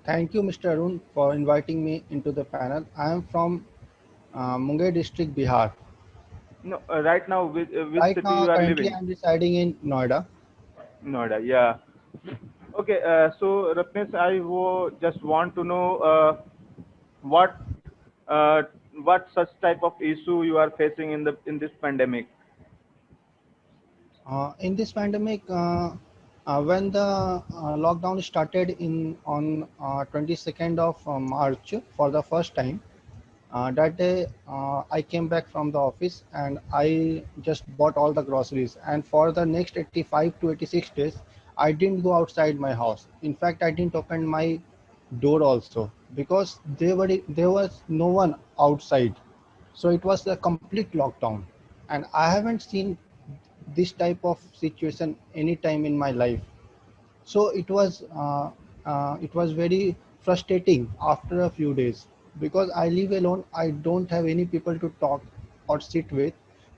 Thank you, Mr. Arun, for inviting me into the panel. I am from Munger district, Bihar. No, right now, which Right city now, you are currently, living? I'm residing in Noida. Noida, yeah. Okay, so Ratnesh, just want to know what uh, what such type of issue you are facing in this pandemic. In this pandemic, when the lockdown started in on 22nd of March for the first time, that day I came back from the office and I just bought all the groceries. And for the next 85 to 86 days, I didn't go outside my house. In fact, I didn't open my door also because there was no one outside. So it was a complete lockdown, and I haven't seen this type of situation any time in my life. So it was very frustrating after a few days because I live alone. I don't have any people to talk or sit with.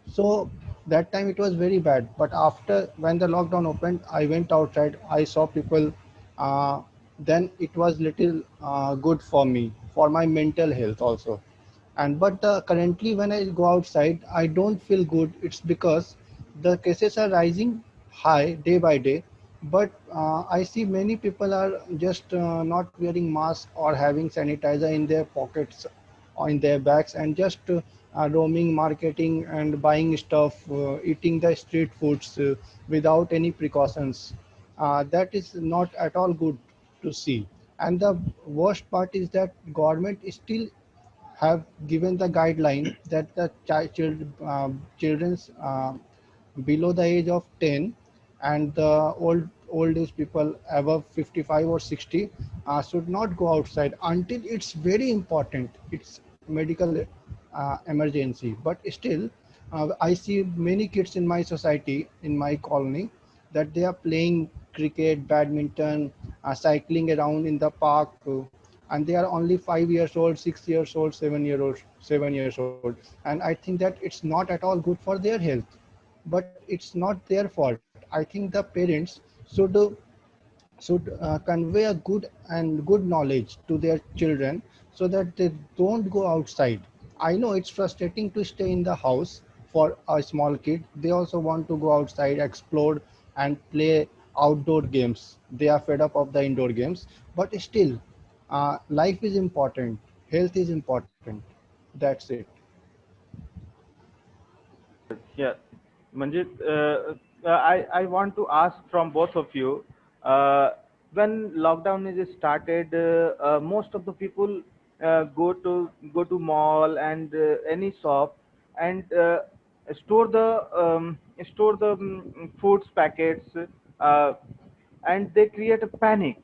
So that time it was very bad. But after when the lockdown opened, I went outside. I saw people. Uh, then it was little good for me, for my mental health also. And but currently when I go outside, I don't feel good. It's because the cases are rising high day by day, but I see many people are just not wearing mask or having sanitizer in their pockets or in their bags and just roaming marketing and buying stuff, eating the street foods without any precautions. That is not at all good to see. And the worst part is that government is still have given the guideline that the children's below the age of 10 and the old age people above 55 or 60 should not go outside until it's very important, it's medical emergency. But still I see many kids in my society, in my colony, that they are playing cricket, badminton, cycling around in the park, and they are only 5 years old, 6 years old, 7 years old. And I think that it's not at all good for their health. But it's not their fault. I think the parents should convey a good and good knowledge to their children so that they don't go outside. I know it's frustrating to stay in the house for a small kid. They also want to go outside, explore, and play outdoor games. They are fed up of the indoor games, but still, life is important, health is important. That's it. Yeah, Manjit, I want to ask from both of you. Uh, when lockdown is started, most of the people go to mall and any shop and store the store the foods packets, uh, and they create a panic.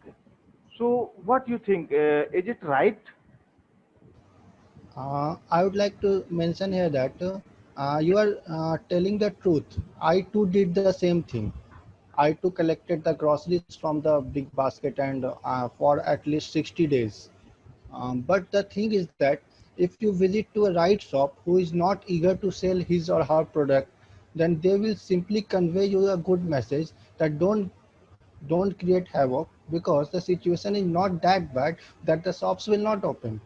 So, what do you think? Is it right? I would like to mention here that you are telling the truth. I too did the same thing. I too collected the groceries from the big basket and for at least 60 days. But the thing is that if you visit to a right shop who is not eager to sell his or her product, then they will simply convey you a good message that don't create havoc because the situation is not that bad that the shops will not open.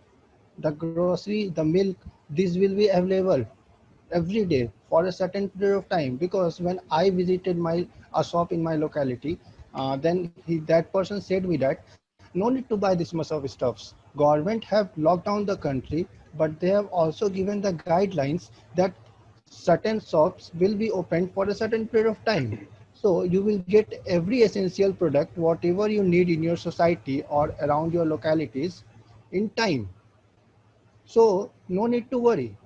The grocery, the milk, these will be available every day for a certain period of time. Because when I visited my a shop in my locality, that person said me that no need to buy this much of stuffs. Government have locked down the country, but they have also given the guidelines that certain shops will be opened for a certain period of time. So you will get every essential product, whatever you need in your society or around your localities in time. So no need to worry.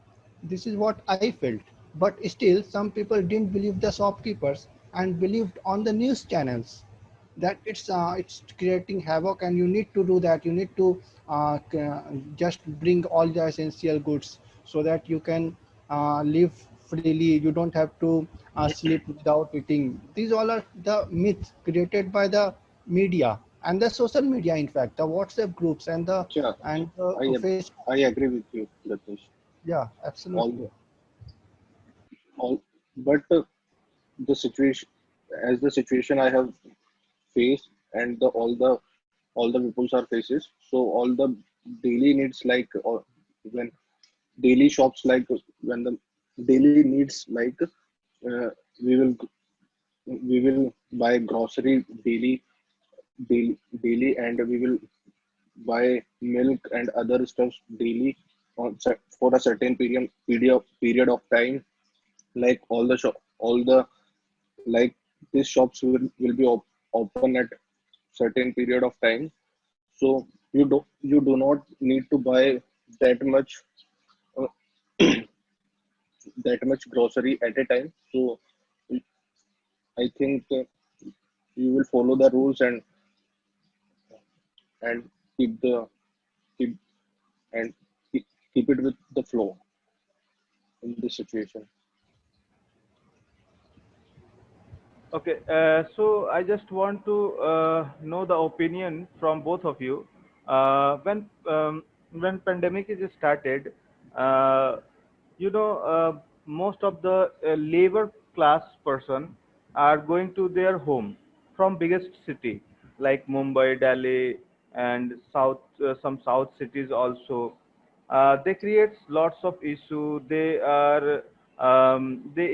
This is what I felt. But still, some people didn't believe the shopkeepers and believed on the news channels that it's creating havoc and you need to do that. You need to just bring all the essential goods so that you can live freely. You don't have to sleep without eating. These all are the myths created by the media and the social media. In fact, the WhatsApp groups Yeah, and I the am. Facebook. I agree with you, Ratish. Yeah, All absolutely. all, but the situation, as the situation I have faced, and the all the all the peoples are faces. So all the daily needs like or when daily shops like when the daily needs like uh, we will we will buy grocery daily and we will buy milk and other stuff daily for a certain period of time, like all the like these shops will be open at certain period of time. So you do not need to buy that much uh, that much grocery at a time. So I think you will follow the rules and keep the keep and keep it with the flow in this situation. Okay, so I just want to know the opinion from both of you. When pandemic is started, uh, most of the labor class person are going to their home from biggest city like Mumbai, Delhi, and some south cities also. They create lots of issue. They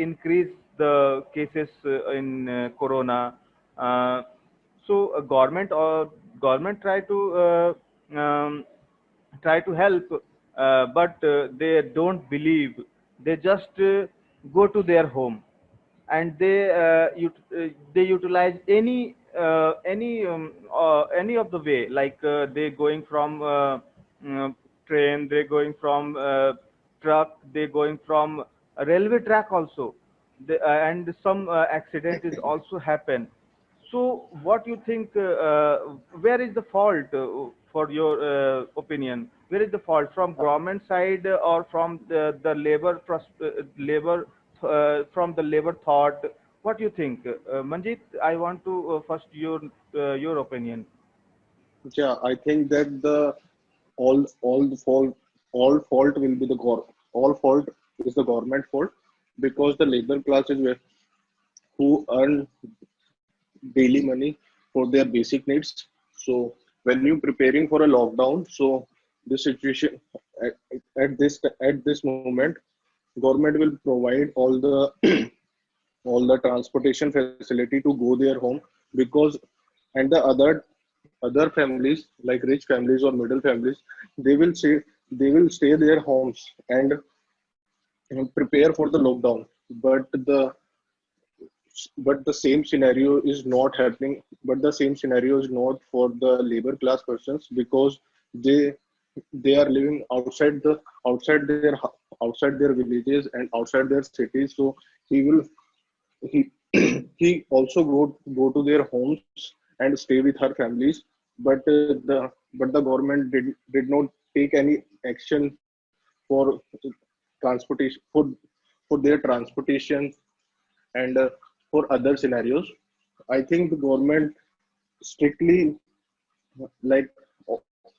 increase the cases in corona. Uh, government try to help, but they don't believe. They just go to their home and they utilize any of the way, like they going from train, they going from truck, they going from a railway track also. And some accident is also happen. So what you think, where is the fault, for your opinion, where is the fault, from government side or from the labor, from the labor thought? What do you think? Manjit, I want to first your opinion. Yeah, I think that the all the fault will be the all fault is the government fault, because the labor class is who earn daily money for their basic needs. So when you preparing for a lockdown, so this situation at, at this moment, government will provide all the transportation facility to go their home, because and the other families like rich families or middle families, they will stay their homes and prepare for the lockdown. But the same scenario is not happening, but the same scenario is not for the labor class persons, because they they are living outside their villages and outside their cities. So he will he he also go to their homes and stay with her families, but the government did not take any action for transportation for their transportation and for other scenarios. I think the government strictly, like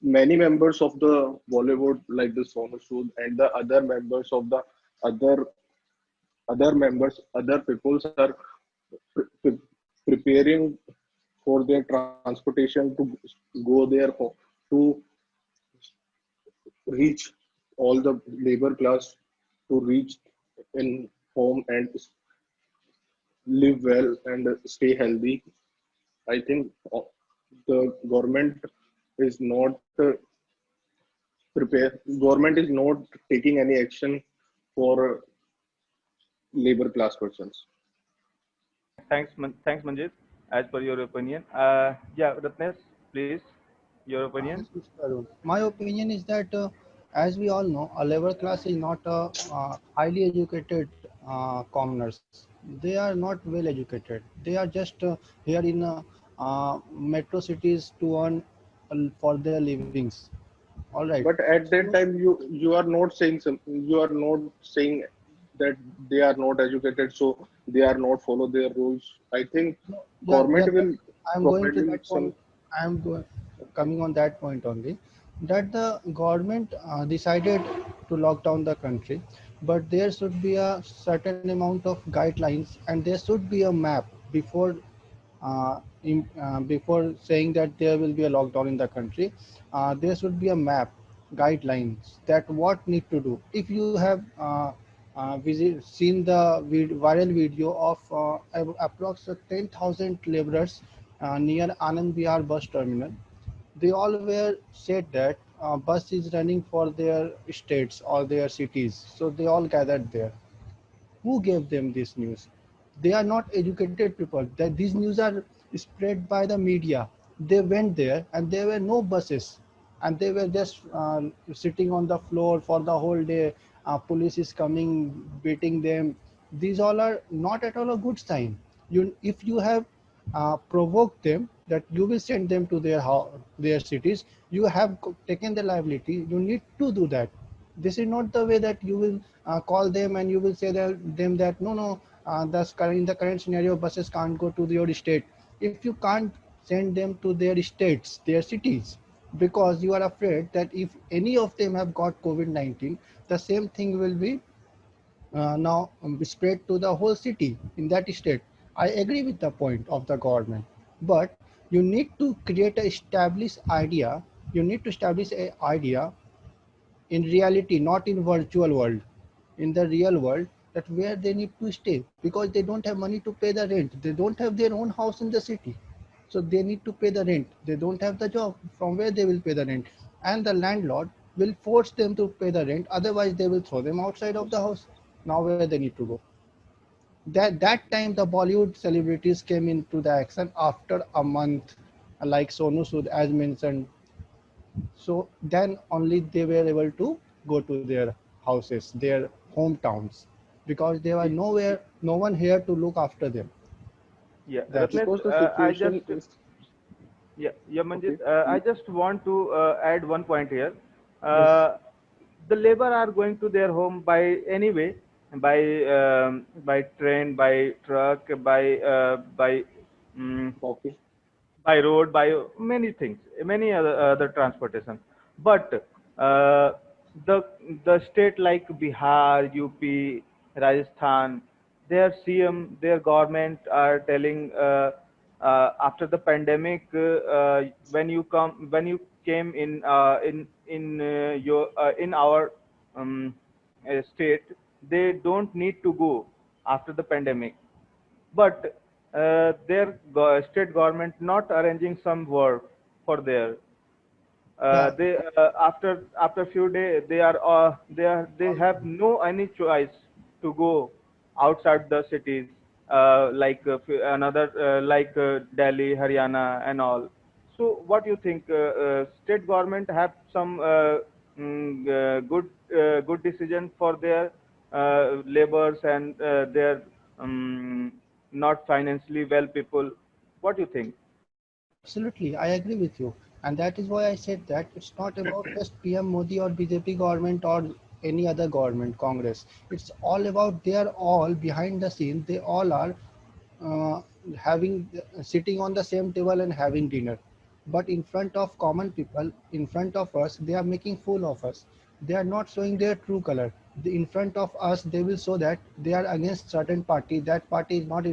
many members of the Bollywood, like the Sonu Sood and the other members of the other other peoples are pre- preparing for their transportation to go there to reach all the labor class to reach in home and live well and stay healthy. I think the government is not prepare. Government is not taking any action for labor class persons. Thanks, Manjit, as per your opinion. Yeah, Ratnesh, please, your opinion. Yes, Mr. Arun. My opinion is that, as we all know, a labor class is not a highly educated commoners. They are not well educated. They are just here in metro cities to earn for their livings. All right. But at So that time, you are not saying you are not saying that they are not educated, so they are not follow their rules. I think no, yeah, government will I'm going provide to him that some. point. I'm coming on that point only. That the government decided to lock down the country, but there should be a certain amount of guidelines, and there should be a map before before saying that there will be a lockdown in the country, there should be a map, guidelines that what need to do. If you have seen the viral video of approximately 10,000 laborers near Anand Vihar bus terminal, they all were said that bus is running for their states or their cities, so they all gathered there. Who gave them this news? They are not educated people. That these news are spread by the media. They went there and there were no buses, and they were just sitting on the floor for the whole day. Police is coming, beating them. These all are not at all a good sign. If you have provoked them, that you will send them to their cities, you have taken the liability. You need to do that. This is not the way that you will call them and you will say them that no, in the current scenario buses can't go to your state. If you can't send them to their states, their cities, because you are afraid that if any of them have got COVID-19, the same thing will be now spread to the whole city in that state. I agree with the point of the government, but you need to create a established idea. You need to establish a idea in reality, not in virtual world, in the real world, that where they need to stay, because they don't have money to pay the rent. They don't have their own house in the city, so they need to pay the rent. They don't have the job from where they will pay the rent, and the landlord will force them to pay the rent. Otherwise, they will throw them outside of the house. Now where they need to go? That time the Bollywood celebrities came into the action after a month, like Sonu Sood as mentioned. So then only they were able to go to their houses, their hometowns, because there was nowhere, no one here to look after them. Yeah, That's Ratnesh, Because the I just situation is yeah, Manjit, okay. I just want to add one point here. yes, Uh, the labor are going to their home by anyway, by train, by truck, Okay. by road, by many things, many other transportation. But uh, the state like Bihar, UP, Rajasthan, their CM, their government are telling after the pandemic, when you came in our um, state, they don't need to go after the pandemic, but their state government not arranging some work for their yeah, they after few days they have no any choice to go outside the cities, like another like Delhi, Haryana, and all. So what do you think? State government have some good decision for their laborers and their um, not financially well people. What do you think? absolutely, I agree with you. And that is why I said that it's not about just PM Modi or BJP government or any other government, Congress. It's all about, they are all behind the scene. They all are uh, having, sitting on the same table and having dinner. But in front of common people, in front of us, they are making fool of us. They are not showing their true color. In front of us, they will show that they are against certain party. That party is not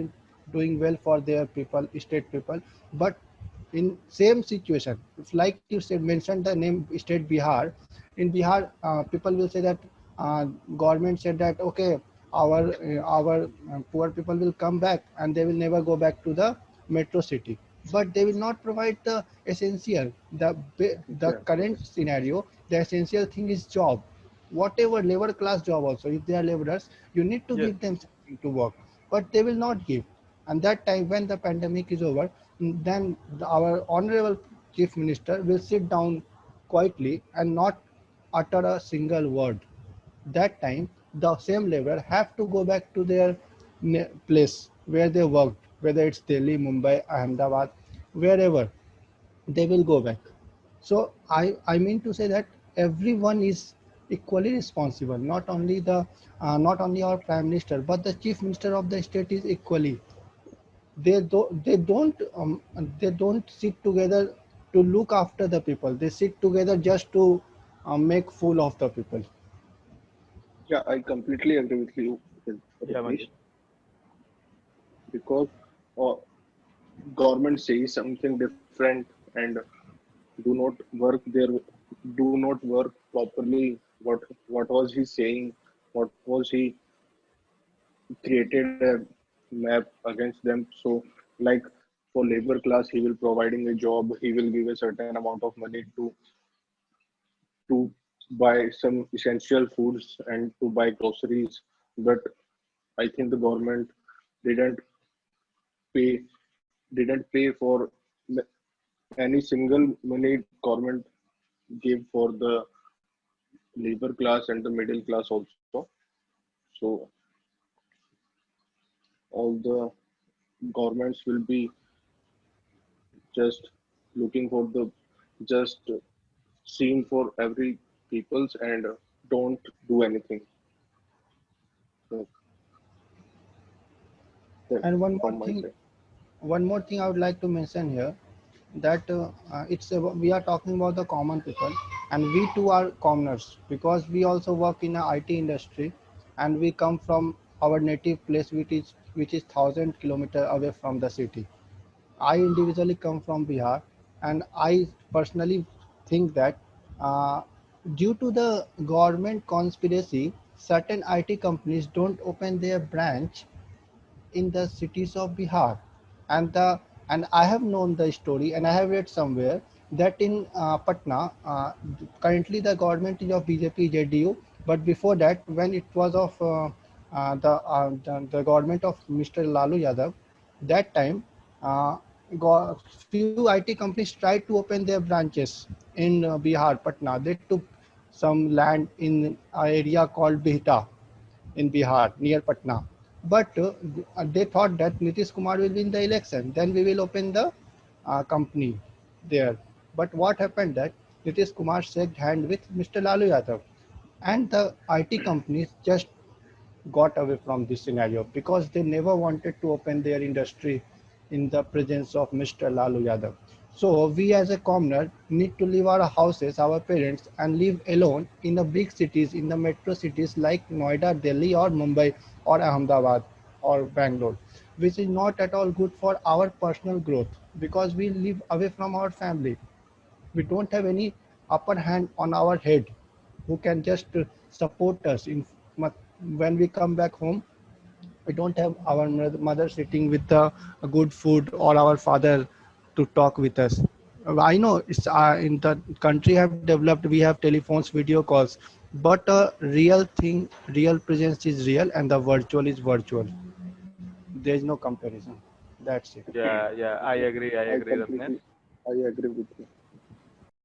doing well for their people, state people. But in same situation, it's like you said, mentioned the name state Bihar. In Bihar, people will say that government said that okay, our poor people will come back and they will never go back to the metro city, but they will not provide the essential, the Exactly. current scenario. The essential thing is job, whatever labor class job. Also, if they are laborers, you need to Yes. give them something to work, but they will not give. And that time when the pandemic is over, then our honorable chief minister will sit down quietly and not utter a single word. That time the same laborer have to go back to their place where they worked, whether it's Delhi, Mumbai, Ahmedabad, wherever, they will go back. So I mean to say that everyone is equally responsible. Not only our prime minister, but the chief minister of the state is equally. They don't sit together to look after the people. They sit together just to make fool of the people. Yeah, I completely agree with you, Yeah, Ritesh, Manjit. because uh, government says something different and do not work their do not work properly. What was he saying? What was he created a map against them? So like for labor class, he will providing a job. He will give a certain amount of money to buy some essential foods and to buy groceries. But I think the government didn't pay didn't pay for any single money government gave for the labor class and the middle class also. So all the governments will be just looking for the just seen for every peoples and don't do anything. So that's And from my side. one more thing I would like to mention here, that we are talking about the common people, and we too are commoners because we also work in a IT industry, and we come from our native place, which is 1,000 kilometers away from the city. I individually come from Bihar, and I personally think that uh, due to the government conspiracy, certain IT companies don't open their branch in the cities of Bihar, and I have known the story, and I have read somewhere that in Patna, currently the government is of BJP JDU, but before that, when it was of the government of Mr. Lalu Yadav, that time, uh, few IT companies tried to open their branches in Bihar, Patna. They took some land in an area called Bihta in Bihar near Patna. But they thought that Nitish Kumar will win the election, then we will open the company there. But what happened that Nitish Kumar shook hand with Mr. Lalu Yadav, and the IT companies just got away from this scenario because they never wanted to open their industry in the presence of Mr. Lalu Yadav. So we as a commoner need to leave our houses, our parents, and live alone in the big cities, in the metro cities like Noida, Delhi, or Mumbai, or Ahmedabad, or Bangalore, which is not at all good for our personal growth because we live away from our family. We don't have any upper hand on our head who can just support us in when we come back home. We don't have our mother sitting with the good food or our father to talk with us. I know it's in the country have developed, we have telephones, video calls, but real thing, real presence is real, and the virtual is virtual. There is no comparison. That's it. Yeah, yeah, I Yeah, agree. I I agree, Ratnesh. completely I agree with you.